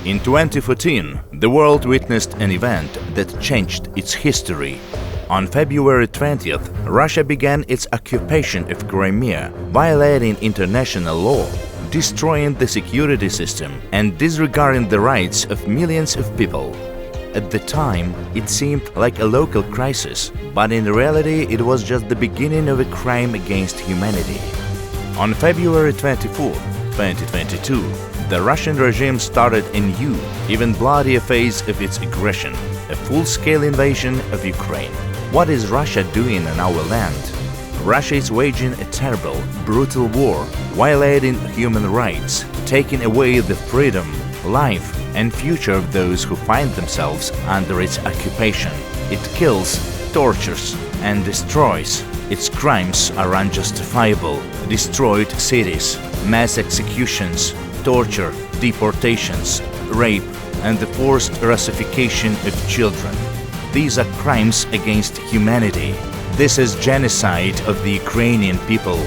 In 2014, the world witnessed an event that changed its history. On February 20th, Russia began its occupation of Crimea, violating international law, destroying the security system and disregarding the rights of millions of people. At the time, it seemed like a local crisis, but in reality it was just the beginning of a crime against humanity. On February 24, 2022, the Russian regime started a new, even bloodier phase of its aggression, a full-scale invasion of Ukraine. What is Russia doing on our land? Russia is waging a terrible, brutal war, violating human rights, taking away the freedom, life and future of those who find themselves under its occupation. It kills, tortures and destroys. Its crimes are unjustifiable. Destroyed cities, mass executions, torture, deportations, rape and the forced Russification of children. These are crimes against humanity. This is genocide of the Ukrainian people.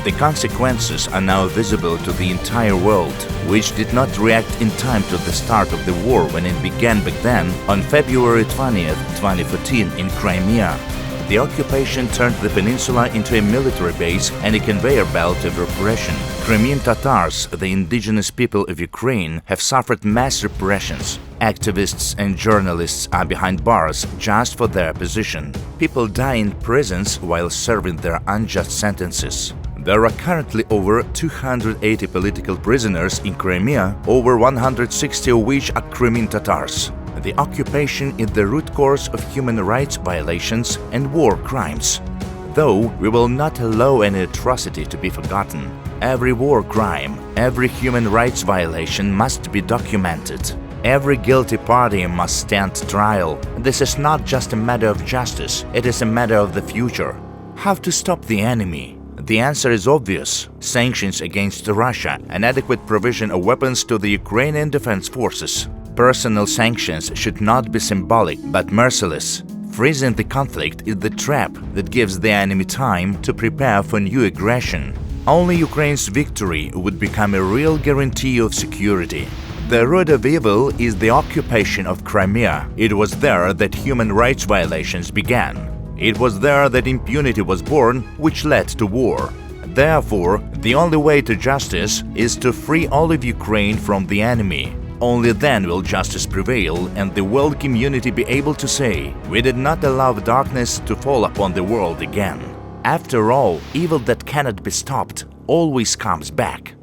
The consequences are now visible to the entire world, which did not react in time to the start of the war when it began back then on February 20th, 2014 in Crimea. The occupation turned the peninsula into a military base and a conveyor belt of repression. Crimean Tatars, the indigenous people of Ukraine, have suffered mass repressions. Activists and journalists are behind bars just for their position. People die in prisons while serving their unjust sentences. There are currently over 280 political prisoners in Crimea, over 160 of which are Crimean Tatars. The occupation is the root cause of human rights violations and war crimes. Though we will not allow any atrocity to be forgotten. Every war crime, every human rights violation must be documented. Every guilty party must stand trial. This is not just a matter of justice, it is a matter of the future. How to stop the enemy? The answer is obvious. Sanctions against Russia and adequate provision of weapons to the Ukrainian defense forces. Personal sanctions should not be symbolic but merciless. Freezing the conflict is the trap that gives the enemy time to prepare for new aggression. Only Ukraine's victory would become a real guarantee of security. The root of evil is the occupation of Crimea. It was there that human rights violations began. It was there that impunity was born, which led to war. Therefore, the only way to justice is to free all of Ukraine from the enemy. Only then will justice prevail and the world community be able to say, we did not allow darkness to fall upon the world again. After all, evil that cannot be stopped always comes back.